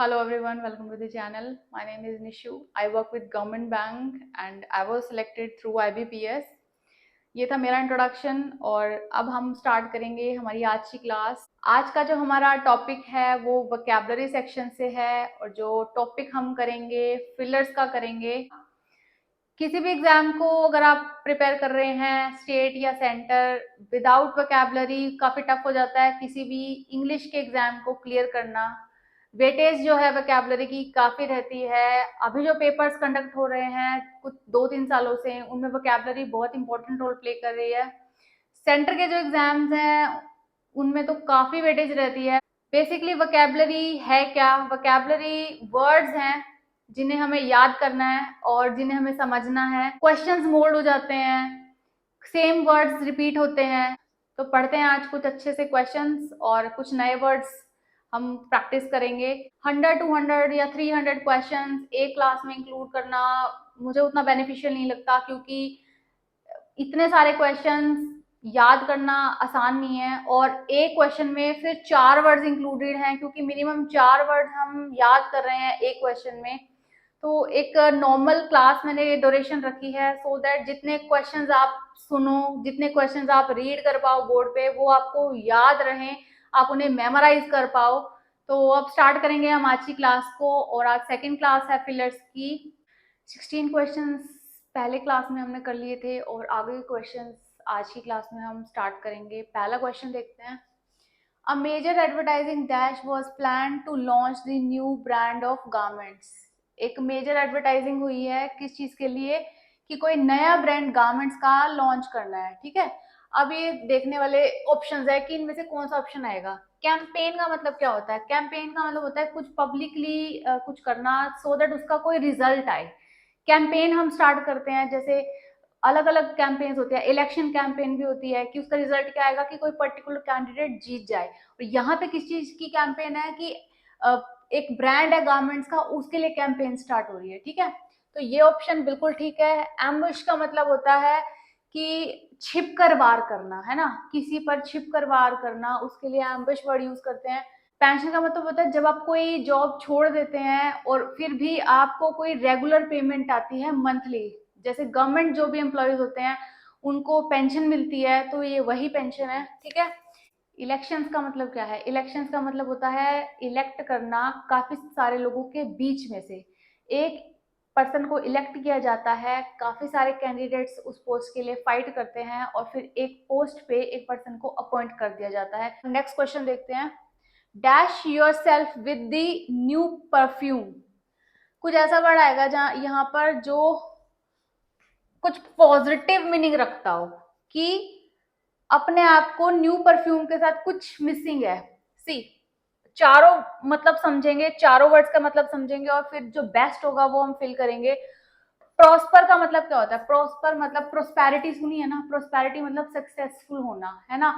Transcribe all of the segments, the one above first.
Hello everyone, welcome to the channel. My name is Nishu. I work with Government Bank and I was selected through IBPS. ये था मेरा introduction और अब हम start करेंगे हमारी आज की क्लास। आज का जो हमारा टॉपिक है वो वोकैबुलरी सेक्शन से है और जो टॉपिक हम करेंगे फिलर्स का करेंगे। किसी भी एग्जाम को अगर आप प्रिपेयर कर रहे हैं स्टेट या सेंटर, विदाउट वोकैबुलरी काफी टफ हो जाता है किसी भी इंग्लिश के एग्जाम को क्लियर करना। वेटेज जो है वोकैबुलरी की काफी रहती है। अभी जो पेपर्स कंडक्ट हो रहे हैं कुछ 2-3 सालों से, उनमें वोकैबुलरी बहुत इंपॉर्टेंट रोल प्ले कर रही है। सेंटर के जो एग्जाम्स हैं उनमें तो काफी वेटेज रहती है। बेसिकली वोकैबुलरी है क्या? वोकैबुलरी वर्ड्स हैं जिन्हें हमें याद करना है और जिन्हें हमें समझना है। क्वेश्चंस मोल्ड हो जाते हैं, सेम वर्ड्स रिपीट होते हैं। तो पढ़ते हैं आज कुछ अच्छे से क्वेश्चंस और कुछ नए वर्ड्स हम प्रैक्टिस करेंगे। 100-200 या 300 क्वेश्चंस एक क्लास में इंक्लूड करना मुझे उतना बेनिफिशियल नहीं लगता, क्योंकि इतने सारे क्वेश्चंस याद करना आसान नहीं है और एक क्वेश्चन में फिर 4 वर्ड्स इंक्लूडेड हैं, क्योंकि मिनिमम 4 वर्ड्स हम याद कर रहे हैं एक क्वेश्चन में। तो एक नॉर्मल क्लास मैंने ड्यूरेशन रखी है सो दैट जितने क्वेश्चंस आप सुनो, जितने क्वेश्चंस आप रीड कर पाओ बोर्ड पे, वो आपको याद रहें, आप उन्हें मेमोराइज कर पाओ। तो अब स्टार्ट करेंगे हम आज की क्लास को और आज सेकंड क्लास है फिलर्स की। 16 क्वेश्चंस पहले क्लास में हमने कर लिए थे और आगे के क्वेश्चंस आज की क्लास में हम स्टार्ट करेंगे। पहला क्वेश्चन देखते हैं। A major advertising dash was planned to launch the new brand of garments. एक मेजर एडवर्टाइजिंग हुई है किस चीज के लिए? कि कोई नया ब्रांड गारमेंट्स का लॉन्च करना है। ठीक है, अब ये देखने वाले ऑप्शंस है कि इनमें से कौन सा ऑप्शन आएगा। कैंपेन का मतलब क्या होता है? कैंपेन का मतलब होता है कुछ पब्लिकली कुछ करना सो दैट उसका कोई रिजल्ट आए। कैंपेन हम स्टार्ट करते हैं, जैसे अलग अलग कैंपेन्स होते हैं, इलेक्शन कैंपेन भी होती है कि उसका रिजल्ट क्या आएगा कि कोई पर्टिकुलर कैंडिडेट जीत जाए। और यहाँ पे किस चीज की कैंपेन है कि एक ब्रांड है गारमेंट्स का, उसके लिए कैंपेन स्टार्ट हो रही है। ठीक है, तो ये ऑप्शन बिल्कुल ठीक है। एम्बुश का मतलब होता है कि छिप कर वार करना, है ना, किसी पर छिप कर वार करना, उसके लिए एम्बुश वर्ड यूज करते हैं। पेंशन का मतलब होता है जब आप कोई जॉब छोड़ देते हैं और फिर भी आपको कोई रेगुलर पेमेंट आती है मंथली, जैसे गवर्नमेंट जो भी एम्प्लॉयज होते हैं उनको पेंशन मिलती है, तो ये वही पेंशन है। ठीक है, इलेक्शंस का मतलब क्या है? इलेक्शंस का मतलब होता है इलेक्ट करना काफी सारे लोगों के बीच में से एक पर्सन को इलेक्ट किया जाता है। काफी सारे कैंडिडेट्स उस पोस्ट के लिए फाइट करते हैं और फिर एक पोस्ट पे एक पर्सन को अपॉइंट कर दिया जाता है। नेक्स्ट क्वेश्चन देखते हैं। Dash your self with the new perfume. कुछ ऐसा वर्ड आएगा जहां यहाँ पर जो कुछ पॉजिटिव मीनिंग रखता हो कि अपने आप को न्यू परफ्यूम के साथ कुछ मिसिंग है। सी, चारों मतलब समझेंगे, चारों वर्ड्स का मतलब समझेंगे और फिर जो बेस्ट होगा वो हम फिल करेंगे। प्रॉस्पर का मतलब क्या होता है? प्रॉस्पर मतलब प्रोस्पेरिटी, सुनी है ना? प्रोस्पेरिटी मतलब सक्सेसफुल होना, है ना,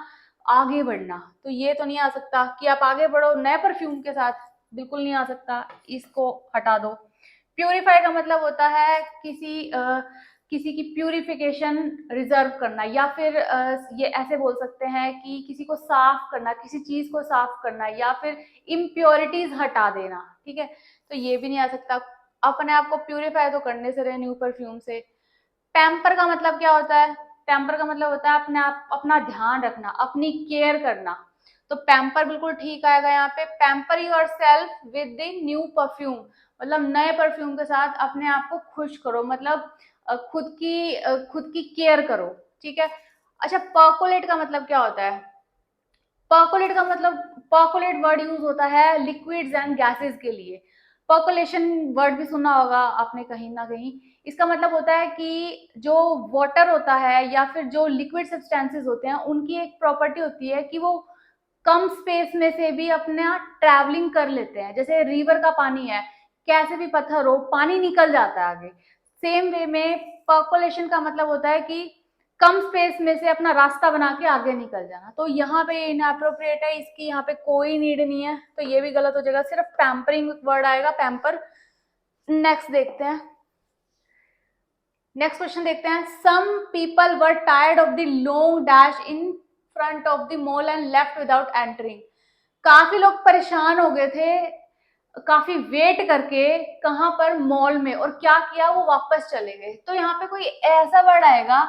आगे बढ़ना। तो ये तो नहीं आ सकता कि आप आगे बढ़ो नए परफ्यूम के साथ, बिल्कुल नहीं आ सकता, इसको हटा दो। प्यूरिफाई का मतलब होता है किसी की प्यूरिफिकेशन, रिजर्व करना, या फिर ये ऐसे बोल सकते हैं कि किसी को साफ करना, किसी चीज को साफ करना, या फिर इम्प्योरिटीज हटा देना। ठीक है, तो ये भी नहीं आ सकता। अपने आप को प्यूरिफाई तो करने से रहे न्यू परफ्यूम से। पैम्पर का मतलब क्या होता है? पैम्पर का मतलब होता है अपने आप, अपना ध्यान रखना, अपनी केयर करना। तो पैम्पर बिल्कुल ठीक आएगा यहाँ पे। Pamper your self with the new perfume मतलब नए परफ्यूम के साथ अपने आप को खुश करो, मतलब खुद की केयर करो। ठीक है, अच्छा, पर्कोलेट का मतलब क्या होता है? पर्कोलेट का मतलब, पर्कोलेट वर्ड यूज होता है लिक्विड्स एंड गैसेस के लिए। पर्कोलेशन वर्ड भी सुना होगा आपने कहीं ना कहीं। इसका मतलब होता है कि जो वाटर होता है या फिर जो लिक्विड सब्सटेंसेस होते हैं उनकी एक प्रॉपर्टी होती है कि वो कम स्पेस में से भी अपना ट्रैवलिंग कर लेते हैं। जैसे रिवर का पानी है, कैसे भी पत्थर हो पानी निकल जाता है आगे। सेम वे में पर्कोलेशन का मतलब होता है कि कम स्पेस में से अपना रास्ता बना के आगे निकल जाना। तो यहाँ पे इनअप्रोप्रिएट है, इसकी यहाँ पे कोई नीड नहीं है, तो ये भी गलत हो जाएगा, सिर्फ पैम्परिंग वर्ड आएगा, पैम्पर। नेक्स्ट देखते हैं। नेक्स्ट क्वेश्चन देखते हैं। Some people were tired of the long dash in front of the mall and left without entering. काफी लोग परेशान हो गए थे काफी वेट करके कहाँ पर, मॉल में, और क्या किया, वो वापस चले गए। तो यहाँ पे कोई ऐसा वर्ड आएगा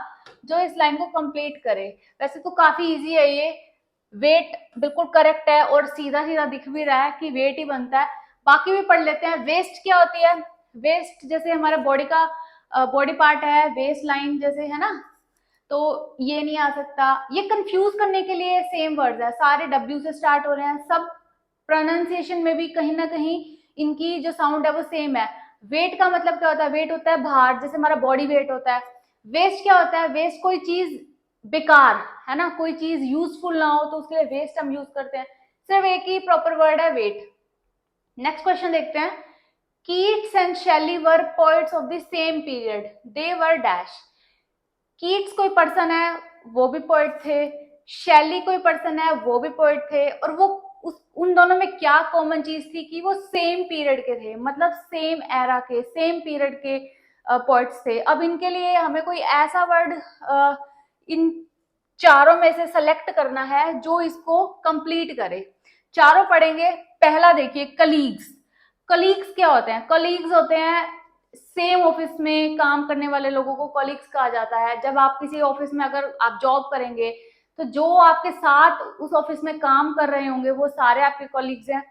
जो इस लाइन को कंप्लीट करे। वैसे तो काफी इजी है ये, वेट बिल्कुल करेक्ट है और सीधा सीधा दिख भी रहा है कि वेट ही बनता है। बाकी भी पढ़ लेते हैं। वेस्ट क्या होती है? वेस्ट जैसे हमारा बॉडी का बॉडी पार्ट है, वेस्ट लाइन जैसे, है ना, तो ये नहीं आ सकता। ये कंफ्यूज करने के लिए सेम वर्ड्स है, सारे डब्ल्यू से स्टार्ट हो रहे हैं, सब प्रोनाउंसिएशन में भी कहीं ना कहीं इनकी जो साउंड है वो सेम है। वेट का मतलब क्या होता है? वेट होता है भार, जैसे हमारा बॉडी वेट होता है। वेस्ट क्या होता है? वेस्ट कोई चीज बेकार, है ना, कोई चीज यूजफुल ना हो तो उसके लिए वेस्ट हम यूज करते हैं। सिर्फ एक ही प्रॉपर वर्ड है, वेट। नेक्स्ट क्वेश्चन देखते हैं। Keats and Shelley were poets of the same period, they were dash. Keats कोई पर्सन है, वो भी पोएट थे। शैली कोई पर्सन है, वो भी पोएट थे। और वो उन दोनों में क्या कॉमन चीज थी कि वो सेम पीरियड के थे, मतलब सेम एरा के, सेम पीरियड के पोएट्स थे। अब इनके लिए हमें कोई ऐसा वर्ड इन चारों में से सेलेक्ट करना है जो इसको कंप्लीट करे। चारों पढ़ेंगे। पहला देखिए, कलीग्स। कलीग्स क्या होते हैं? कलीग्स होते हैं सेम ऑफिस में काम करने वाले लोगों को कॉलीग्स कहा जाता है। जब आप किसी ऑफिस में अगर आप जॉब करेंगे तो जो आपके साथ उस ऑफिस में काम कर रहे होंगे वो सारे आपके कॉलीग्स हैं।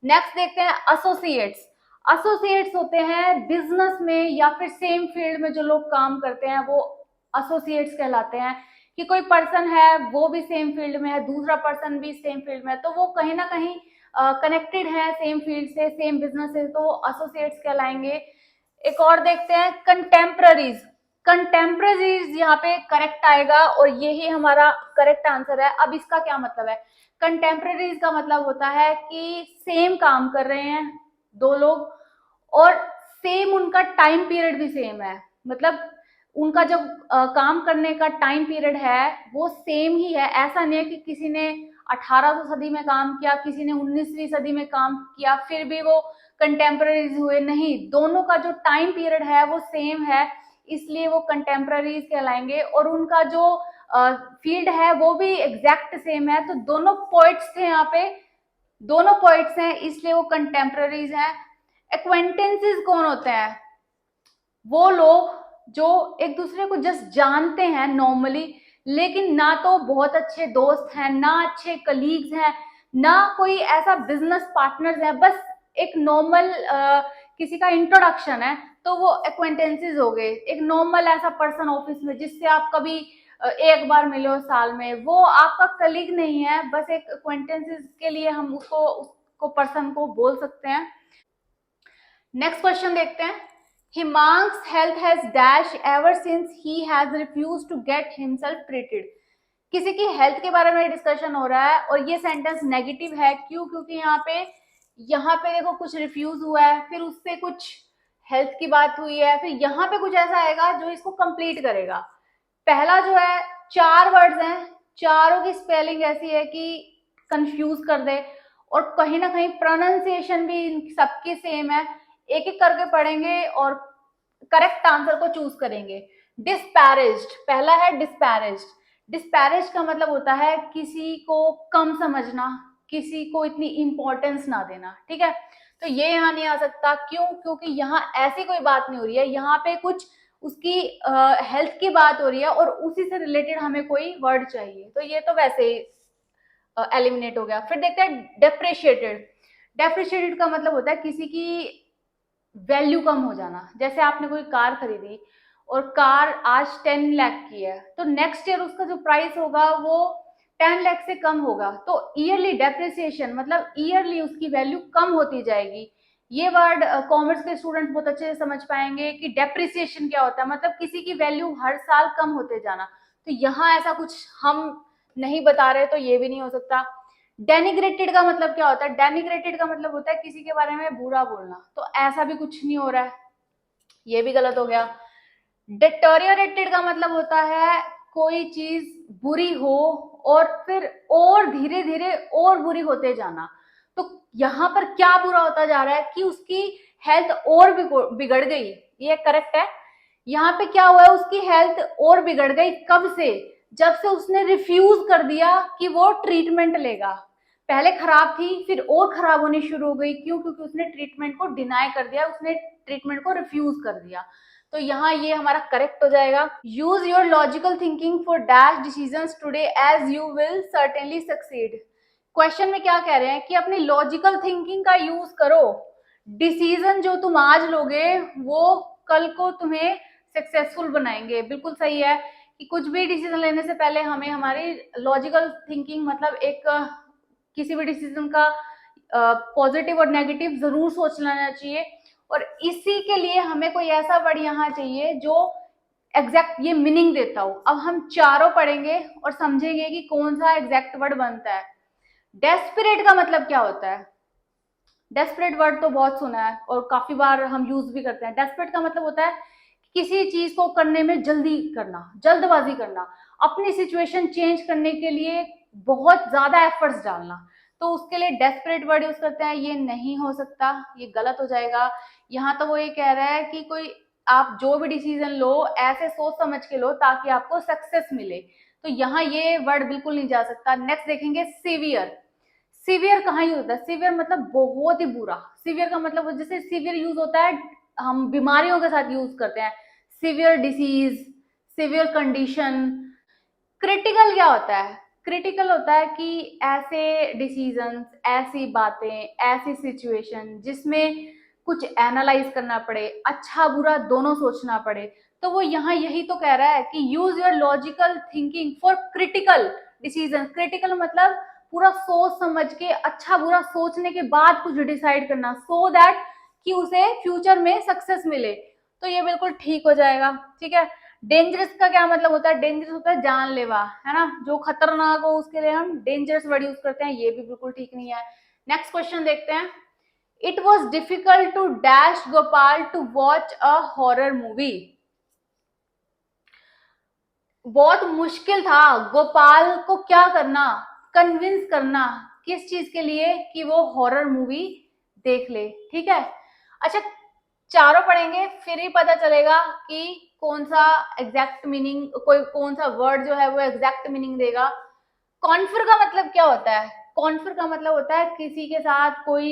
नेक्स्ट देखते हैं, एसोसिएट्स। एसोसिएट्स होते हैं बिजनेस में या फिर सेम फील्ड में जो लोग काम करते हैं, वो एसोसिएट्स कहलाते हैं। कि कोई पर्सन है वो भी सेम फील्ड में है, दूसरा पर्सन भी सेम फील्ड में है, तो वो कहीं ना कहीं कनेक्टेड है सेम फील्ड से, सेम बिजनेस से, तो एसोसिएट्स कहलाएंगे। एक और देखते हैं, कंटेम्पररीज। कंटेम्पररीज यहाँ पे करेक्ट आएगा और यही हमारा करेक्ट आंसर है। अब इसका क्या मतलब है? कंटेम्पररीज का मतलब होता है कि सेम काम कर रहे हैं दो लोग और सेम उनका टाइम पीरियड भी सेम है। मतलब उनका जो काम करने का टाइम पीरियड है वो सेम ही है। ऐसा नहीं है कि किसी ने 1800 सदी में काम किया, किसी ने 19वीं सदी में काम किया, फिर भी वो कंटेम्पररीज हुए। नहीं, दोनों का जो टाइम पीरियड है वो सेम है, इसलिए वो कंटेम्पररीज कहलाएंगे। और उनका जो फील्ड है वो भी एग्जैक्ट सेम है। तो दोनों पोइट्स थे यहाँ पे, दोनों पोइट्स हैं, इसलिए वो कंटेम्पररीज हैं। एक्वेंटेंसेस कौन होते हैं? वो लोग जो एक दूसरे को जस्ट जानते हैं नॉर्मली, लेकिन ना तो बहुत अच्छे दोस्त हैं, ना अच्छे कलीग्स हैं, ना कोई ऐसा बिजनेस पार्टनर्स है, बस एक नॉर्मल किसी का इंट्रोडक्शन है, तो वो एक्वेंटेंसेस हो गए। एक नॉर्मल ऐसा पर्सन ऑफिस में जिससे आप कभी एक बार मिले हो साल में, वो आपका कलीग नहीं है, बस एक एक्वेंटेंसेस के लिए हम उसको पर्सन को बोल सकते हैं। नेक्स्ट क्वेश्चन देखते हैं। हिमांक्स health has dashed ever since he has refused to get himself treated. किसी की हेल्थ के बारे में डिस्कशन हो रहा है और ये सेंटेंस नेगेटिव है। क्यों? क्योंकि यहाँ पे देखो कुछ रिफ्यूज हुआ है, फिर उससे कुछ हेल्थ की बात हुई है, फिर यहाँ पे कुछ ऐसा आएगा जो इसको कंप्लीट करेगा। पहला जो है, 4 वर्ड्स हैं, चारों की स्पेलिंग ऐसी है कि कंफ्यूज कर दे, और कहीं ना कहीं प्रोनाउंसिएशन भी इन सबकी सेम है। एक एक करके पढ़ेंगे और करेक्ट आंसर को चूज करेंगे। डिस्पैरेज्ड, पहला है डिस्पैरेज्ड। डिस्पैरेज का मतलब होता है किसी को कम समझना, किसी को इतनी इंपॉर्टेंस ना देना, ठीक है। तो ये यहाँ नहीं आ सकता। क्यों? क्योंकि यहाँ ऐसी कोई बात नहीं हो रही है, यहाँ पे कुछ उसकी हेल्थ की बात हो रही है और उसी से रिलेटेड हमें कोई वर्ड चाहिए, तो ये तो वैसे ही एलिमिनेट हो गया। फिर देखते हैं डेप्रिशिएटेड। डेप्रिशिएटेड का मतलब होता है किसी की वैल्यू कम हो जाना। जैसे आपने कोई कार खरीदी और कार आज 10 लाख की है, तो नेक्स्ट ईयर उसका जो प्राइस होगा वो 10 लाख से कम होगा। तो ईयरली डेप्रिसिएशन मतलब ईयरली उसकी वैल्यू कम होती जाएगी। ये वर्ड कॉमर्स के स्टूडेंट्स बहुत अच्छे से समझ पाएंगे कि डेप्रिसिएशन क्या होता है, मतलब किसी की वैल्यू हर साल कम होते जाना। तो यहाँ ऐसा कुछ हम नहीं बता रहे, तो ये भी नहीं हो सकता। डेनिग्रेटेड का मतलब क्या होता है? डेनिग्रेटेड का मतलब होता है किसी के बारे में बुरा बोलना, तो ऐसा भी कुछ नहीं हो रहा है, ये भी गलत हो गया। डिटोरियोरेटेड का मतलब होता है कोई चीज बुरी हो और फिर और धीरे धीरे और बुरी होते जाना। तो यहाँ पर क्या बुरा होता जा रहा है कि उसकी हेल्थ और बिगड़ गई, ये करेक्ट है। यहाँ पे क्या हुआ है, उसकी हेल्थ और बिगड़ गई। कब से? जब से उसने रिफ्यूज कर दिया कि वो ट्रीटमेंट लेगा। पहले खराब थी, फिर और खराब होनी शुरू हो गई। क्यों? क्योंकि उसने ट्रीटमेंट को डिनाई कर दिया, उसने ट्रीटमेंट को रिफ्यूज कर दिया। तो यहाँ ये हमारा करेक्ट हो जाएगा। Use your logical thinking for dash decisions today as you will certainly succeed. Question में क्या कह रहे हैं कि अपनी लॉजिकल थिंकिंग का यूज करो, डिसीजन जो तुम आज लोगे वो कल को तुम्हें सक्सेसफुल बनाएंगे। बिल्कुल सही है कि कुछ भी डिसीजन लेने से पहले हमें हमारी लॉजिकल थिंकिंग मतलब एक किसी भी डिसीजन का पॉजिटिव और नेगेटिव जरूर सोच लेना चाहिए। और इसी के लिए हमें कोई ऐसा वर्ड यहाँ चाहिए जो एग्जैक्ट ये मीनिंग देता हो। अब हम चारों पढ़ेंगे और समझेंगे कि कौन सा एग्जैक्ट वर्ड बनता है। डेस्परेट का मतलब क्या होता है? डेस्परेट वर्ड तो बहुत सुना है और काफी बार हम यूज भी करते हैं। डेस्परेट का मतलब होता है किसी चीज को करने में जल्दी करना, जल्दबाजी करना, अपनी सिचुएशन चेंज करने के लिए बहुत ज्यादा एफर्ट्स डालना। तो उसके लिए डेस्परेट वर्ड यूज करते हैं। ये नहीं हो सकता, ये गलत हो जाएगा। यहाँ तो वो ये कह रहा है कि कोई आप जो भी डिसीजन लो ऐसे सोच समझ के लो ताकि आपको सक्सेस मिले। तो यहाँ ये वर्ड बिल्कुल नहीं जा सकता। नेक्स्ट देखेंगे सीवियर। सीवियर कहाँ यूज होता है? सीवियर मतलब बहुत ही बुरा। सीवियर का मतलब जैसे सीवियर यूज होता है हम बीमारियों के साथ यूज करते हैं, severe disease, severe condition. Critical क्या होता है? क्रिटिकल होता है कि ऐसे डिसीजंस, ऐसी बातें, ऐसी सिचुएशन जिसमें कुछ एनालाइज करना पड़े, अच्छा बुरा दोनों सोचना पड़े। तो वो यहाँ यही तो कह रहा है कि use your logical thinking for critical decision. Critical मतलब पूरा सोच समझ के अच्छा बुरा सोचने के बाद कुछ डिसाइड करना, सो दैट कि उसे फ्यूचर में सक्सेस मिले। तो ये बिल्कुल ठीक हो जाएगा। ठीक है। डेंजरस का क्या मतलब होता है? डेंजरस होता है जानलेवा, है ना, जो खतरनाक हो उसके लिए हम डेंजरस वर्ड यूज करते हैं। ये भी बिल्कुल ठीक नहीं है। नेक्स्ट क्वेश्चन देखते हैं। It was difficult to dash Gopal to watch a horror movie. बहुत मुश्किल था गोपाल को क्या करना, कन्विंस करना, किस चीज के लिए? कि वो हॉरर मूवी देख ले। ठीक है। अच्छा, चारों पढ़ेंगे फिर ही पता चलेगा कि कौन सा एग्जैक्ट मीनिंग, कोई कौन सा वर्ड जो है वो एग्जैक्ट मीनिंग देगा। कॉन्फर का मतलब क्या होता है? कॉन्फर का मतलब होता है किसी के साथ कोई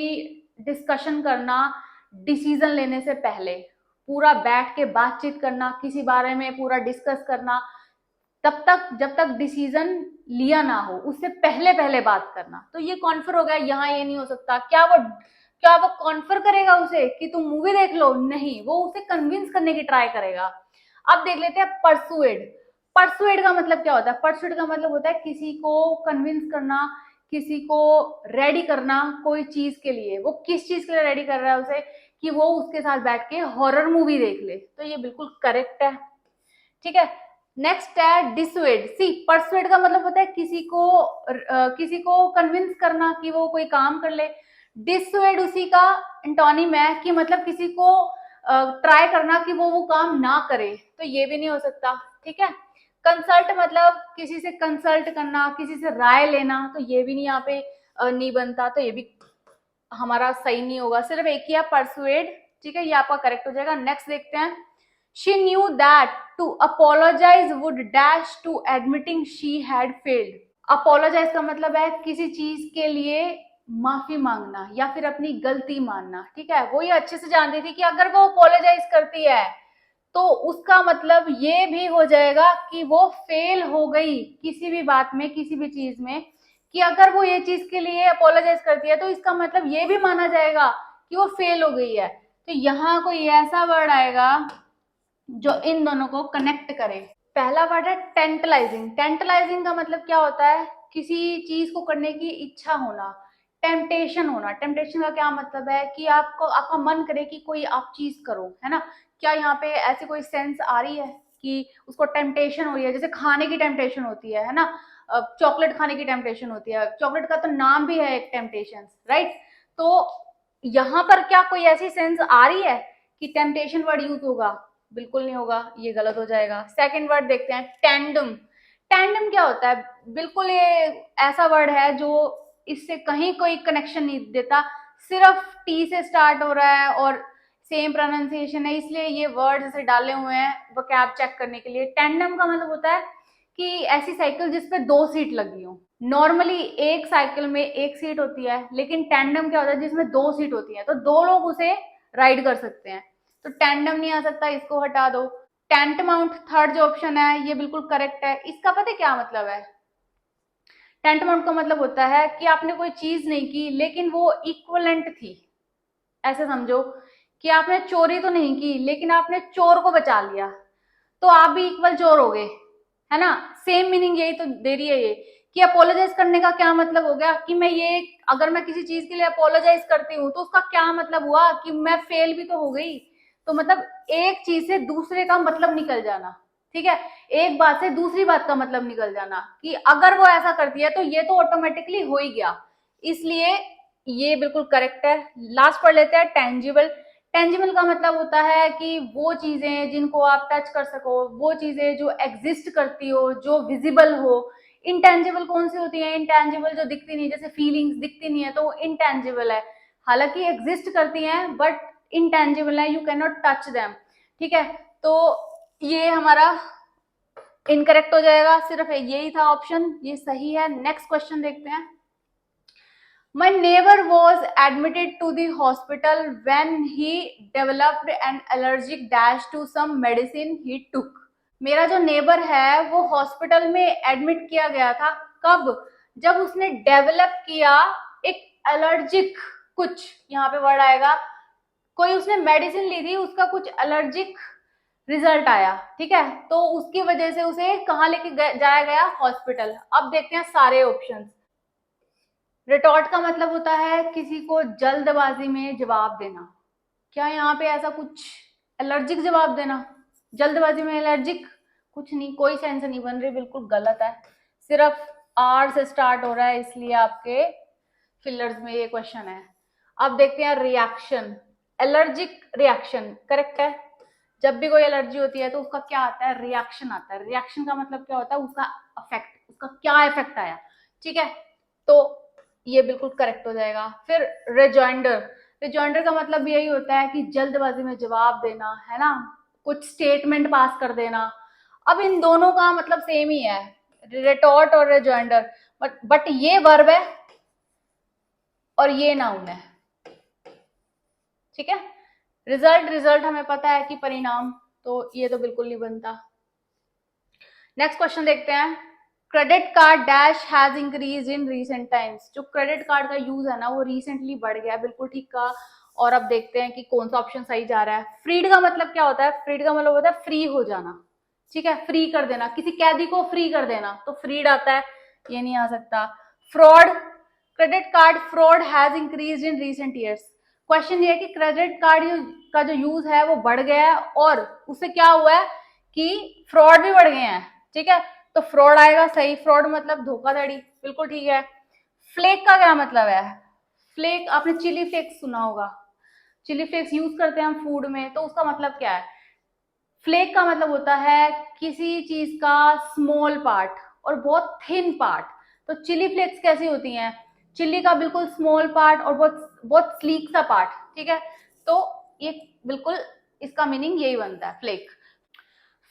डिस्कशन करना, डिसीजन लेने से पहले पूरा बैठ के बातचीत करना, किसी बारे में पूरा डिस्कस करना, तब तक जब तक डिसीजन लिया ना हो उससे पहले पहले बात करना। तो ये कॉन्फर हो गया। यहाँ ये नहीं हो सकता। क्या वो कॉन्फर करेगा उसे कि तुम मूवी देख लो? नहीं, वो उसे कन्विंस करने की ट्राई करेगा। अब देख लेते हैं परसुएड। परसुएड का मतलब क्या होता है? परसुएड का मतलब होता है किसी को कन्विंस करना, किसी को रेडी करना कोई चीज के लिए। वो किस चीज के लिए रेडी कर रहा है उसे? कि वो उसके साथ बैठ के हॉरर मूवी देख ले। तो ये बिल्कुल करेक्ट है। ठीक है। नेक्स्ट है डिसुएड। सी, परसुएड का मतलब होता है किसी को कन्विंस करना कि वो कोई काम कर ले। डिसुएड उसी का एंटोनिम है कि मतलब किसी को ट्राई करना कि वो काम ना करे। तो ये भी नहीं हो सकता। ठीक है। कंसल्ट मतलब किसी से कंसल्ट करना, किसी से राय लेना। तो ये भी नहीं यहाँ पे नहीं बनता। तो ये भी हमारा सही नहीं होगा। सिर्फ एक ही है परसुएड। ठीक है, ये आपका करेक्ट हो जाएगा। नेक्स्ट देखते हैं। She knew that to apologize would dash to admitting she had failed. Apologize का मतलब है किसी चीज के लिए माफी मांगना या फिर अपनी गलती मानना। ठीक है। वो ये अच्छे से जानती थी कि अगर वो अपोलोजाइज करती है तो उसका मतलब ये भी हो जाएगा कि वो फेल हो गई किसी भी बात में, किसी भी चीज में। कि अगर वो ये चीज के लिए अपोलोजाइज करती है तो इसका मतलब ये भी माना जाएगा कि वो फेल हो गई है। तो यहाँ कोई ऐसा वर्ड आएगा जो इन दोनों को कनेक्ट करे। पहला वर्ड है टेंटलाइजिंग। टेंटलाइजिंग का मतलब क्या होता है? किसी चीज को करने की इच्छा होना, टेम्पटेशन होना। टेम्पटेशन का क्या मतलब है? कि आपका मन करे कि कोई आप चीज करो, है ना। क्या यहाँ पे ऐसी कोई सेंस आ रही है कि उसको टेम्पटेशन हो रही है? जैसे खाने की टेम्पटेशन होती है ना, चॉकलेट खाने की टेम्पटेशन होती है। चॉकलेट का तो नाम भी है एक टेम्पटेशन, राइट। तो यहाँ पर क्या कोई ऐसी सेंस आ रही है कि टेम्पटेशन वर्ड यूज होगा? बिल्कुल नहीं होगा, ये गलत हो जाएगा। सेकंड वर्ड देखते हैं, टैंडम। टैंडम क्या होता है? बिल्कुल ये ऐसा वर्ड है जो इससे कहीं कोई कनेक्शन नहीं देता, सिर्फ टी से स्टार्ट हो रहा है और सेम प्रोनाउंसिएशन है, इसलिए ये वर्ड जैसे डाले हुए हैं वोकैब चेक करने के लिए। टैंडम का मतलब होता है कि ऐसी साइकिल जिसपे 2 सीट लगी हो। नॉर्मली एक साइकिल में 1 सीट होती है, लेकिन टैंडम क्या होता है जिसमें 2 सीट होती है, तो 2 लोग उसे राइड कर सकते हैं। तो टैंडम नहीं आ सकता, इसको हटा दो। टेंट माउंट थर्ड जो ऑप्शन है ये बिल्कुल करेक्ट है। इसका पता है क्या मतलब है? टेंट माउंट का मतलब होता है कि आपने कोई चीज नहीं की लेकिन वो इक्वलेंट थी। ऐसे समझो कि आपने चोरी तो नहीं की लेकिन आपने चोर को बचा लिया, तो आप भी इक्वल चोर हो गए, है ना। सेम मीनिंग यही तो दे रही है ये, कि अपोलोजाइज करने का क्या मतलब हो गया कि मैं ये, अगर मैं किसी चीज के लिए अपोलोजाइज करती हूँ तो उसका क्या मतलब हुआ कि मैं फेल भी तो हो गई। तो मतलब एक चीज से दूसरे का मतलब निकल जाना, ठीक है, एक बात से दूसरी बात का मतलब निकल जाना, कि अगर वो ऐसा करती है तो ये तो ऑटोमेटिकली हो ही गया। इसलिए ये बिल्कुल करेक्ट है। लास्ट पढ़ लेते हैं, टेंजिबल। टेंजिबल का मतलब होता है कि वो चीजें जिनको आप टच कर सको, वो चीजें जो एग्जिस्ट करती हो, जो विजिबल हो। इंटेंजिबल कौन सी होती है? इंटेंजिबल जो दिखती नहीं, जैसे फीलिंग्स दिखती नहीं है तो वो इंटेंजिबल है। हालांकि एग्जिस्ट करती हैं बट इंटेंजिबल है, you can not touch them, ठीक है। तो ये हमारा इनकरेक्ट हो जाएगा, सिर्फ यही था ऑप्शन, ये सही है। नेक्स्ट क्वेश्चन देखते हैं। My neighbor was admitted to the hospital when he developed an allergic dash to some medicine he took. मेरा जो नेबर है वो हॉस्पिटल में एडमिट किया गया था। कब? जब उसने डेवलप किया एक एलर्जिक, कुछ यहाँ पे वर्ड आएगा, कोई उसने मेडिसिन ली थी, उसका कुछ एलर्जिक रिजल्ट आया, ठीक है, तो उसकी वजह से उसे कहाँ लेके जाया गया? हॉस्पिटल। अब देखते हैं सारे ऑप्शंस। रिटॉर्ट का मतलब होता है किसी को जल्दबाजी में जवाब देना। क्या यहाँ पे ऐसा कुछ एलर्जिक जवाब देना? जल्दबाजी में एलर्जिक कुछ नहीं, कोई सेंस नहीं बन रही, बिल्कुल गलत है। सिर्फ आर से स्टार्ट हो रहा है, इसलिए आपके फिलर्स में ये क्वेश्चन है। अब देखते हैं रिएक्शन। एलर्जिक रिएक्शन करेक्ट है। जब भी कोई एलर्जी होती है तो उसका क्या आता है? रिएक्शन आता है। रिएक्शन का मतलब क्या होता है? उसका इफेक्ट, उसका क्या इफेक्ट आया, ठीक है, तो ये बिल्कुल करेक्ट हो जाएगा। फिर रिजॉइंडर। रिजॉइंडर का मतलब यही होता है कि जल्दबाजी में जवाब देना, है ना, कुछ स्टेटमेंट पास कर देना। अब इन दोनों का मतलब सेम ही है, रिटॉर्ट और रिजॉइंडर, बट ये वर्ब है और ये नाउन है, ठीक है। रिजल्ट, रिजल्ट हमें पता है कि परिणाम, तो ये तो बिल्कुल नहीं बनता। नेक्स्ट क्वेश्चन देखते हैं। Credit card dash has increase in recent times. जो क्रेडिट कार्ड का यूज है ना वो रिसेंटली बढ़ गया है, बिल्कुल ठीक का। और अब देखते हैं कि कौन सा ऑप्शन सही जा रहा है। फ्रीड का मतलब क्या होता है? फ्रीड का मतलब होता है फ्री हो जाना, ठीक है, फ्री कर देना, किसी कैदी को फ्री कर देना, तो फ्रीड आता है, ये नहीं आ सकता। Fraud, credit card fraud has increase in recent years. Question ये है कि क्रेडिट कार्ड का जो यूज है वो बढ़ गया है और उससे क्या हुआ है कि फ्रॉड भी बढ़ गए हैं, ठीक है, तो फ्रॉड आएगा सही। फ्रॉड मतलब धोखाधड़ी, बिल्कुल ठीक है। फ्लेक का क्या मतलब है? फ्लेक, आपने चिली फ्लेक्स सुना होगा, चिली फ्लेक्स यूज करते हैं हम फूड में, तो उसका मतलब क्या है? फ्लेक का मतलब होता है किसी चीज का स्मॉल पार्ट और बहुत थिन पार्ट। तो चिली फ्लेक्स कैसी होती हैं? चिल्ली का बिल्कुल स्मॉल पार्ट और बहुत बहुत स्लीक सा पार्ट, ठीक है, तो ये बिल्कुल इसका मीनिंग यही बनता है, फ्लेक।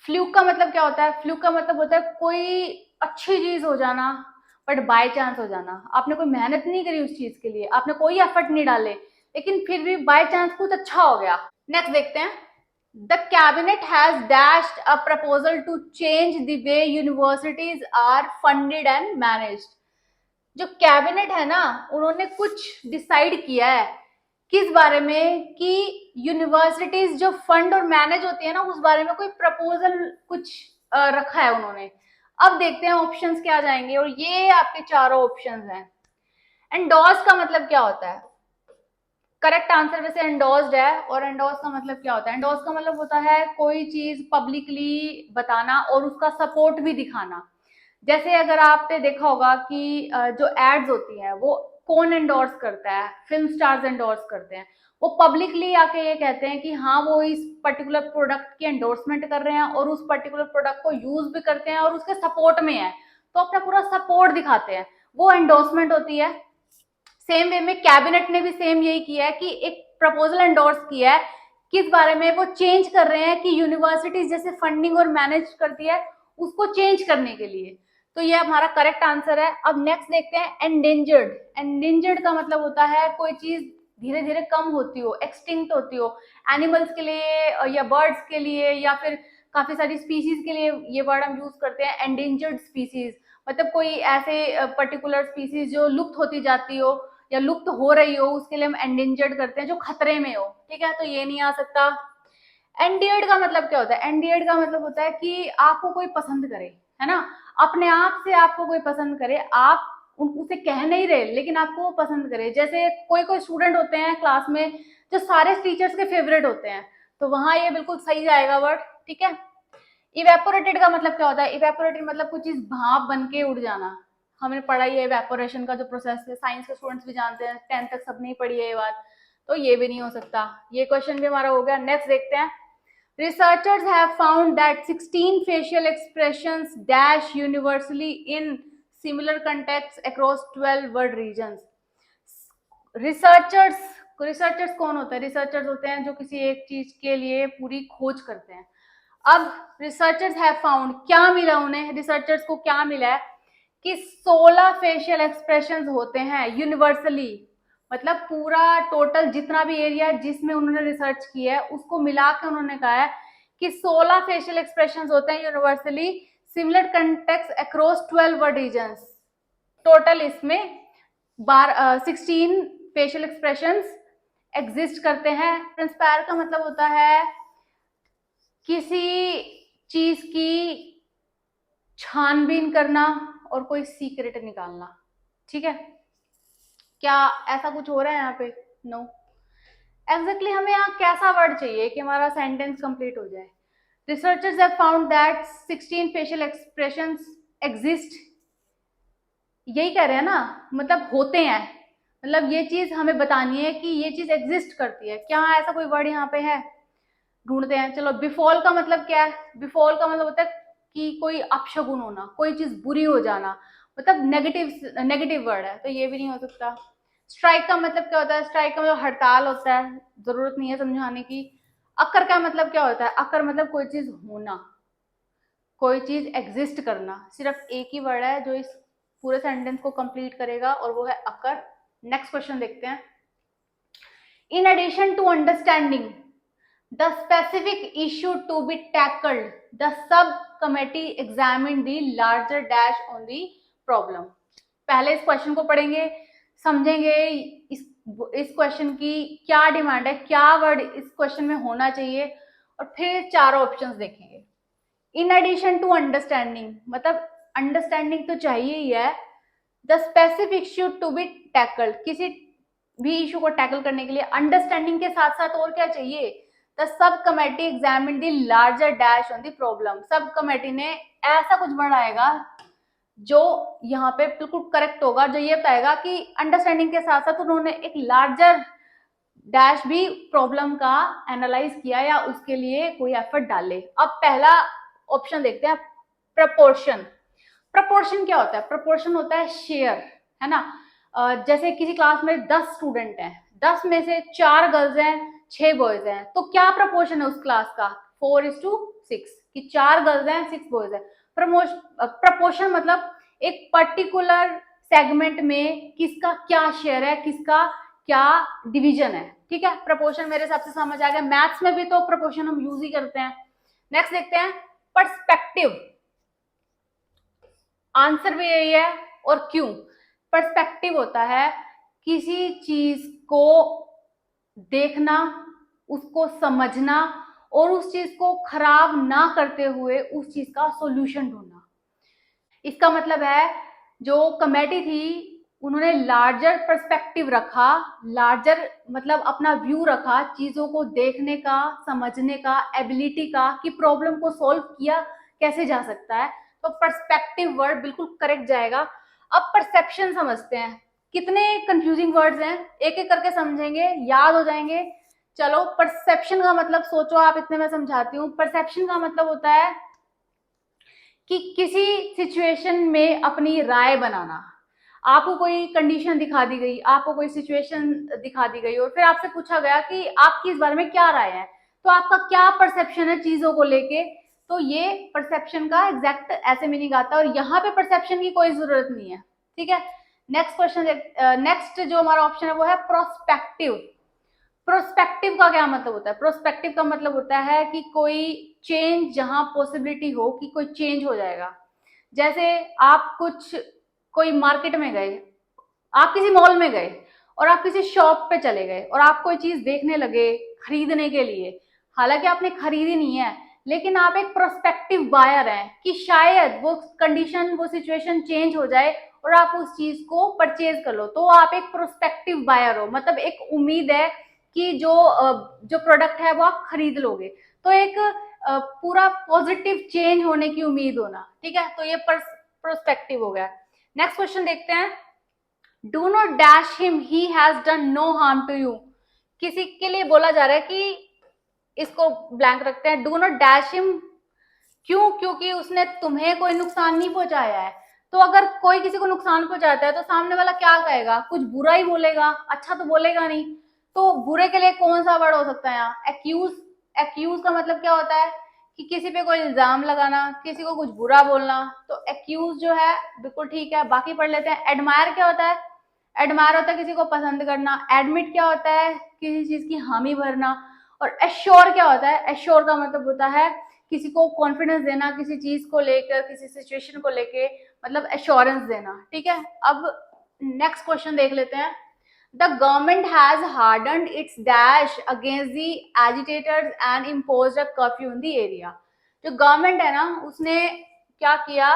फ्लूक का मतलब क्या होता है? फ्लूक का मतलब होता है कोई अच्छी चीज हो जाना बट बाय चांस हो जाना। आपने कोई मेहनत नहीं करी उस चीज के लिए, आपने कोई एफर्ट नहीं डाले, लेकिन फिर भी बाय चांस कुछ अच्छा हो गया। नेक्स्ट देखते हैं। The cabinet has dashed a proposal to change the way universities are funded and managed. जो कैबिनेट है ना, उन्होंने कुछ डिसाइड किया है, किस बारे में? कि यूनिवर्सिटीज जो फंड और मैनेज होती है ना, उस बारे में कोई प्रपोजल कुछ रखा है उन्होंने। अब देखते हैं ऑप्शंस क्या जाएंगे, और ये आपके चारों ऑप्शंस हैं। एंडोर्स का मतलब क्या होता है? करेक्ट आंसर वैसे एंडोर्स्ड है, और एंडोर्स का मतलब क्या होता है? एंडोर्स का मतलब होता है कोई चीज पब्लिकली बताना और उसका सपोर्ट भी दिखाना। जैसे अगर आपने देखा होगा कि जो एड्स होती हैं वो कौन एंडोर्स करता है? फिल्म स्टार्स एंडोर्स करते हैं। वो पब्लिकली आके ये कहते हैं कि हाँ वो इस पर्टिकुलर प्रोडक्ट की एंडोर्समेंट कर रहे हैं और उस पर्टिकुलर प्रोडक्ट को यूज भी करते हैं और उसके सपोर्ट में है, तो अपना पूरा सपोर्ट दिखाते हैं, वो एंडोर्समेंट होती है। सेम वे में कैबिनेट ने भी सेम यही किया है कि एक प्रपोजल एंडोर्स किया है, किस बारे में? वो चेंज कर रहे हैं कि यूनिवर्सिटीज जैसे फंडिंग और मैनेज करती है उसको चेंज करने के लिए। तो ये हमारा करेक्ट आंसर है। अब नेक्स्ट देखते हैं एंडेंजर्ड। एंडेंजर्ड का मतलब होता है कोई चीज धीरे धीरे कम होती हो, एक्सटिंक्ट होती हो। एनिमल्स के लिए या बर्ड्स के लिए या फिर काफी सारी स्पीसीज के लिए ये वर्ड हम यूज करते हैं, एंडेंजर्ड स्पीसीज। मतलब कोई ऐसे पर्टिकुलर स्पीसीज जो लुप्त होती जाती हो या लुप्त हो रही हो, उसके लिए हम एंडेंजर्ड करते हैं, जो खतरे में हो। ठीक है, तो ये नहीं आ सकता। एनडीएड का मतलब क्या होता है? एनडीएड का मतलब होता है कि आपको कोई पसंद करे, है ना, अपने आप से आपको कोई पसंद करे, आप उसे कह नहीं रहे लेकिन आपको वो पसंद करे। जैसे कोई कोई स्टूडेंट होते हैं क्लास में जो सारे टीचर्स के फेवरेट होते हैं, तो वहां ये बिल्कुल सही जाएगा वर्ड। ठीक है। इवेपोरेटेड का मतलब क्या होता है? इवेपोरेटेड मतलब कुछ चीज भाप बन के उड़ जाना। हमने पढ़ा ही है इवेपोरेशन का जो प्रोसेस है, साइंस के स्टूडेंट्स भी जानते हैं, 10th तक सबने ही पढ़ी है ये बात। तो ये भी नहीं हो सकता। ये क्वेश्चन भी हमारा हो गया। नेक्स्ट देखते हैं। Researchers have found that 16 facial expressions dash universally in similar contexts across 12 world regions. Researchers कौन होता है? रिसर्चर्स होते हैं जो किसी एक चीज के लिए पूरी खोज करते हैं। अब रिसर्चर्स हैव फाउंड, क्या मिला उन्हें? रिसर्चर्स को क्या मिला है कि 16 फेशियल एक्सप्रेशंस होते हैं यूनिवर्सली। मतलब पूरा टोटल जितना भी एरिया जिसमें उन्होंने रिसर्च किया है उसको मिला के उन्होंने कहा है कि 16 फेशियल एक्सप्रेशंस होते हैं universally similar context across 12 world regions. Total इसमें 16 फेशियल एक्सप्रेशंस एग्जिस्ट करते हैं। ट्रांसपैर का मतलब होता है किसी चीज की छानबीन करना और कोई सीक्रेट निकालना। ठीक है, क्या ऐसा कुछ हो रहा है यहाँ पे? नो। एग्जैक्टली हमें यहाँ कैसा वर्ड चाहिए कि हमारा सेंटेंस कंप्लीट हो जाए? Researchers have found that 16 facial expressions exist, यही कह रहे हैं ना, मतलब होते हैं। मतलब ये चीज हमें बतानी है कि ये चीज एग्जिस्ट करती है। क्या ऐसा कोई वर्ड यहाँ पे है? ढूंढते हैं। चलो, बिफॉल का मतलब क्या है? बिफॉल का मतलब होता है कि कोई अपशगुन होना, कोई चीज बुरी हो जाना, मतलब नेगेटिव वर्ड है, तो ये भी नहीं हो सकता। स्ट्राइक का मतलब क्या होता है? स्ट्राइक का मतलब हड़ताल होता है, जरूरत नहीं है समझाने की। अकर का मतलब क्या होता है? अकर मतलब कोई चीज होना, कोई चीज एग्जिस्ट करना। सिर्फ एक ही वर्ड है जो इस पूरे सेंटेंस को कंप्लीट करेगा और वो है अकर। नेक्स्ट क्वेश्चन देखते हैं। In addition to understanding the specific issue to be tackled, the sub committee examine the larger dash on the problem. पहले इस क्वेश्चन को पढ़ेंगे, समझेंगे इस क्वेश्चन की क्या डिमांड है, क्या वर्ड इस क्वेश्चन में होना चाहिए, और फिर चारों ऑप्शंस देखेंगे। इन एडिशन टू अंडरस्टैंडिंग मतलब अंडरस्टैंडिंग तो चाहिए ही है। The specific issue to be tackled, किसी भी इशू को टैकल करने के लिए अंडरस्टैंडिंग के साथ साथ और क्या चाहिए? The sub committee examine the larger dash on the problem. Sub committee ने ऐसा कुछ बढ़ाएगा जो यहाँ पे बिल्कुल करेक्ट होगा, जो ये बताएगा कि अंडरस्टैंडिंग के साथ साथ उन्होंने एक लार्जर डैश भी प्रॉब्लम का एनालाइज किया या उसके लिए कोई एफर्ट डाले। अब पहला ऑप्शन देखते हैं, प्रपोर्शन। प्रपोर्शन क्या होता है? प्रपोर्शन होता है शेयर, है ना। जैसे किसी क्लास में 10 स्टूडेंट हैं, 10 में से 4 गर्ल्स हैं, 6 बॉयज हैं, तो क्या प्रपोर्शन है उस क्लास का? 4:6, कि 4 गर्ल्स हैं, 6 बॉयज हैं। प्रपोर्शन मतलब एक पर्टिकुलर सेगमेंट में किसका क्या शेयर है, किसका क्या डिवीजन है। ठीक है, प्रपोर्शन मेरे हिसाब से समझ आ गया। मैथ्स में भी तो प्रपोर्शन हम यूज ही करते हैं। नेक्स्ट देखते हैं, पर्सपेक्टिव। आंसर भी यही है, और क्यों? पर्सपेक्टिव होता है किसी चीज को देखना, उसको समझना और उस चीज को खराब ना करते हुए उस चीज का सॉल्यूशन ढूंढना। इसका मतलब है जो कमेटी थी उन्होंने लार्जर पर्सपेक्टिव रखा, लार्जर मतलब अपना व्यू रखा चीजों को देखने का, समझने का, एबिलिटी का, कि प्रॉब्लम को सॉल्व किया कैसे जा सकता है। तो पर्सपेक्टिव वर्ड बिल्कुल करेक्ट जाएगा। अब परसेप्शन समझते हैं। कितने कंफ्यूजिंग वर्ड्स हैं, एक एक करके समझेंगे, याद हो जाएंगे। चलो, परसेप्शन का मतलब सोचो आप, इतने मैं समझाती हूँ। परसेप्शन का मतलब होता है कि किसी सिचुएशन में अपनी राय बनाना। आपको कोई कंडीशन दिखा दी गई, आपको कोई सिचुएशन दिखा दी गई और फिर आपसे पूछा गया कि आपकी इस बारे में क्या राय है, तो आपका क्या परसेप्शन है चीजों को लेके, तो ये परसेप्शन का एग्जैक्ट ऐसे मीनिंग आता है, और यहाँ पे परसेप्शन की कोई जरूरत नहीं है, ठीक है। नेक्स्ट क्वेश्चन, नेक्स्ट जो हमारा ऑप्शन है वो है प्रोस्पेक्टिव। प्रोस्पेक्टिव का क्या मतलब होता है? प्रोस्पेक्टिव का मतलब होता है कि कोई चेंज, जहां पॉसिबिलिटी हो कि कोई चेंज हो जाएगा। जैसे आप कोई मार्केट में गए, आप किसी मॉल में गए और आप किसी शॉप पे चले गए और आप कोई चीज देखने लगे खरीदने के लिए, हालांकि आपने खरीदी नहीं है, लेकिन आप एक प्रोस्पेक्टिव बायर हैं कि शायद वो कंडीशन, वो सिचुएशन चेंज हो जाए और आप उस चीज को परचेज कर लो, तो आप एक प्रोस्पेक्टिव बायर हो। मतलब एक उम्मीद है कि जो प्रोडक्ट है वो आप खरीद लोगे, तो एक पूरा पॉजिटिव चेंज होने की उम्मीद होना, ठीक है। तो ये प्रोस्पेक्टिव हो गया। नेक्स्ट क्वेश्चन देखते हैं। Do not dash him, he has done no harm to you. किसी के लिए बोला जा रहा है कि इसको ब्लैंक रखते हैं, डू नॉट डैश हिम, क्यों? क्योंकि उसने तुम्हें कोई नुकसान नहीं पहुंचाया है। तो अगर कोई किसी को नुकसान पहुंचाता है तो सामने वाला क्या कहेगा? कुछ बुरा ही बोलेगा, अच्छा तो बोलेगा नहीं। तो बुरे के लिए कौन सा वर्ड हो सकता है यहाँ? एक्यूज। एक्यूज का मतलब क्या होता है कि किसी पे कोई इल्जाम लगाना, किसी को कुछ बुरा बोलना। तो एक्यूज जो है बिल्कुल ठीक है। बाकी पढ़ लेते हैं। एडमायर क्या होता है? एडमायर होता है किसी को पसंद करना। एडमिट क्या होता है? किसी चीज की हामी भरना। और एश्योर क्या होता है? एश्योर का मतलब होता है किसी को कॉन्फिडेंस देना, किसी चीज को लेकर, किसी सिचुएशन को लेके, मतलब एश्योरेंस देना, ठीक है। अब नेक्स्ट क्वेश्चन देख लेते हैं। The government has hardened it's dash against the agitators and imposed a curfew in the area. जो गवर्नमेंट है ना, उसने क्या किया,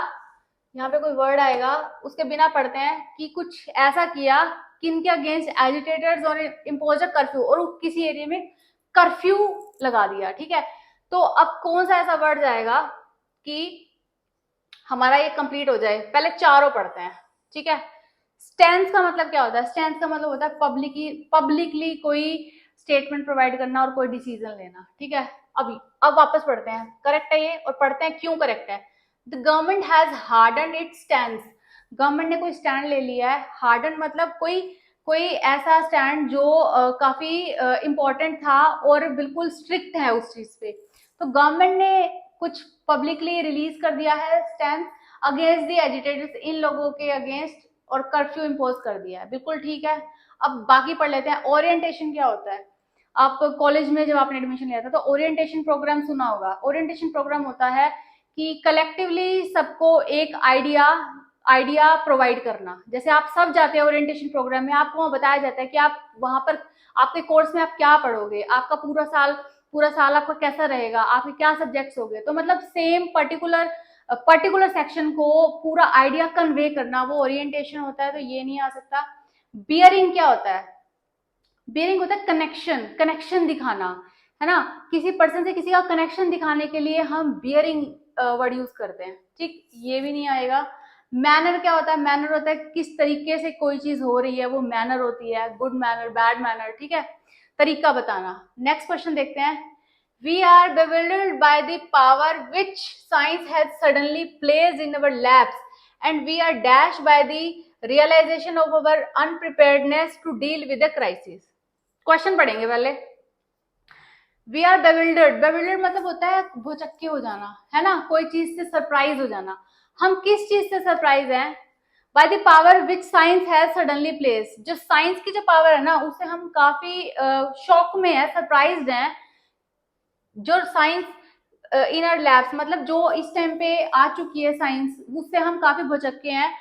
यहाँ पे कोई वर्ड आएगा उसके बिना पढ़ते हैं, कि कुछ ऐसा किया किनके अगेंस्ट? एजिटेटर्स, और इम्पोज अ कर्फ्यू, और किसी एरिया में कर्फ्यू लगा दिया, ठीक है। तो अब कौन सा ऐसा वर्ड जाएगा कि हमारा ये कंप्लीट हो जाए? पहले चारों पढ़ते हैं, ठीक है। स्टैंस का मतलब क्या होता है? स्टैंस का मतलब होता है पब्लिकली कोई स्टेटमेंट प्रोवाइड करना और कोई डिसीजन लेना, ठीक है। अब वापस पढ़ते हैं, करेक्ट है ये, और पढ़ते हैं क्यों करेक्ट है। The government has harden it stand. Government ने कोई स्टैंड ले लिया है। हार्डन मतलब कोई कोई ऐसा स्टैंड जो काफी इंपॉर्टेंट था और बिल्कुल स्ट्रिक्ट है उस चीज पे। तो गवर्नमेंट ने कुछ पब्लिकली रिलीज कर दिया है स्टैंड अगेंस्ट द एजिटेटर्स, इन लोगों के अगेंस्ट, और कर्फ्यू इम्पोज कर दिया है, बिल्कुल ठीक है। अब बाकी पढ़ लेते हैं। ओरिएंटेशन क्या होता है? आप कॉलेज में जब आपने एडमिशन लिया था तो ओरिएंटेशन प्रोग्राम सुना होगा। ओरिएंटेशन प्रोग्राम होता है कि कलेक्टिवली सबको एक आइडिया प्रोवाइड करना। जैसे आप सब जाते हैं ओरिएंटेशन प्रोग्राम में, आपको वहाँ बताया जाता है कि आप वहां पर आपके कोर्स में आप क्या पढ़ोगे, आपका पूरा साल आपका कैसा रहेगा, आपके क्या सब्जेक्ट्स होंगे। तो मतलब सेम पर्टिकुलर सेक्शन को पूरा आइडिया कन्वे करना, वो ओरिएंटेशन होता है। तो ये नहीं आ सकता। बियरिंग क्या होता है? बियरिंग होता है कनेक्शन दिखाना, है ना। किसी पर्सन से किसी का कनेक्शन दिखाने के लिए हम बियरिंग वर्ड यूज करते हैं, ठीक। ये भी नहीं आएगा। मैनर क्या होता है? मैनर होता है किस तरीके से कोई चीज हो रही है, वो मैनर होती है। गुड मैनर, बैड मैनर, ठीक है, तरीका बताना। नेक्स्ट क्वेश्चन देखते हैं। We are bewildered by the power which science has suddenly placed in our laps, and we are dashed by the realization of our unpreparedness to deal with the crisis. Question पढ़ेंगे पहले। We are बेविल्डर्ड मतलब होता है भौचक्के हो जाना, है ना, कोई चीज से सरप्राइज हो जाना। हम किस चीज से सरप्राइज हैं? By the power which science has suddenly place. जो साइंस की जो पावर है ना, उससे हम काफी शॉक में है, सरप्राइज्ड हैं। जो साइंस इन आवर लैब्स, मतलब जो इस टाइम पे आ चुकी है साइंस, उससे हम काफी भौचक्के हैं।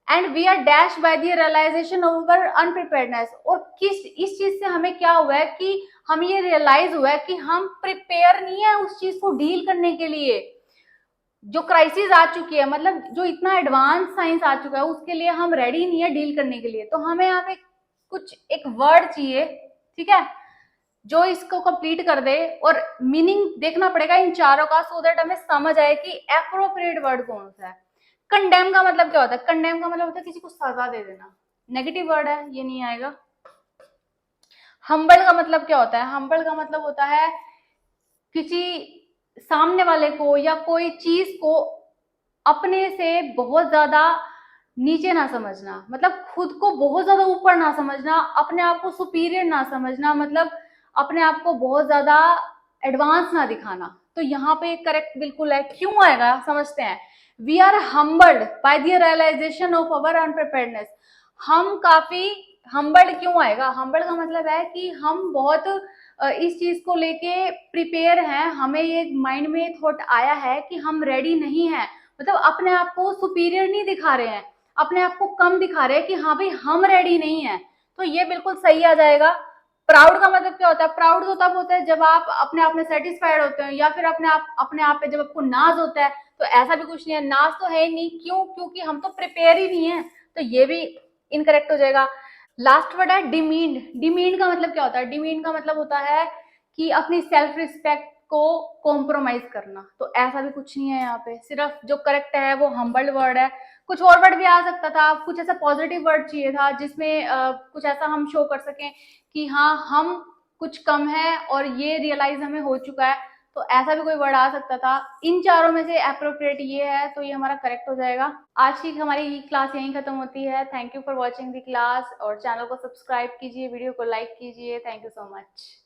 And we are dash by the realization over unpreparedness. और इस चीज से हमें क्या हुआ है कि हम ये रियलाइज हुआ है कि हम प्रिपेयर नहीं है उस चीज को डील करने के लिए। जो क्राइसिस आ चुकी है, मतलब जो इतना एडवांस साइंस आ चुका है, उसके लिए हम रेडी नहीं है डील करने के लिए। तो हमें यहाँ पे कुछ एक वर्ड चाहिए, ठीक है, जो इसको कंप्लीट कर दे, और मीनिंग देखना पड़ेगा इन चारों का, सो दैट हमें समझ आए कि एप्रोप्रिएट वर्ड कौन सा है। कंडेम का मतलब क्या होता है? कंडेम का मतलब होता है किसी को सजा दे देना, नेगेटिव वर्ड है, ये नहीं आएगा। हम्बल का मतलब क्या होता है? हम्बल का मतलब होता है किसी सामने वाले को या कोई चीज को अपने से बहुत ज्यादा नीचे ना समझना, मतलब खुद को बहुत ज्यादा ऊपर ना समझना, अपने आप को सुपीरियर ना समझना, मतलब अपने आप को बहुत ज्यादा एडवांस ना दिखाना, तो यहाँ पे करेक्ट बिल्कुल है। क्यों आएगा समझते हैं। We are humbled by the realization of our unpreparedness. हम काफी हम्बल्ड क्यों आएगा, हम्बल्ड का मतलब है कि हम बहुत इस चीज को लेके प्रिपेयर हैं, हमें ये माइंड में थॉट आया है कि हम रेडी नहीं है, मतलब अपने आप को सुपीरियर नहीं दिखा रहे हैं, अपने आप को कम दिखा रहे हैं कि हाँ भाई हम रेडी नहीं है। तो ये बिल्कुल सही आ जाएगा। प्राउड का मतलब क्या होता है, प्राउड तो तब होता है जब आप अपने आप में सेटिस्फाइड होते हैं, या फिर अपने आप पे जब आपको नाज होता है। तो ऐसा भी कुछ नहीं है, नाज तो है ही नहीं, क्यों, क्योंकि हम तो प्रिपेयर ही नहीं है। तो ये भी इनकरेक्ट हो जाएगा। लास्ट वर्ड है डिमीन्ड। डिमीन्ड का मतलब क्या होता है, डिमीन्ड का मतलब होता है कि अपनी सेल्फ रिस्पेक्ट को कॉम्प्रोमाइज करना। तो ऐसा भी कुछ नहीं है यहाँ पे, सिर्फ जो करेक्ट है वो हम्बल्ड वर्ड है। कुछ और वर्ड भी आ सकता था, कुछ ऐसा पॉजिटिव वर्ड चाहिए था जिसमें कुछ ऐसा हम शो कर सकें कि हाँ हम कुछ कम है और ये रियलाइज हमें हो चुका है। तो ऐसा भी कोई वर्ड आ सकता था। इन चारों में से अप्रोप्रिएट ये है, तो ये हमारा करेक्ट हो जाएगा। आज की हमारी क्लास यहीं खत्म होती है। Thank you for watching the class, और चैनल को सब्सक्राइब कीजिए, वीडियो को लाइक कीजिए। Thank you so much.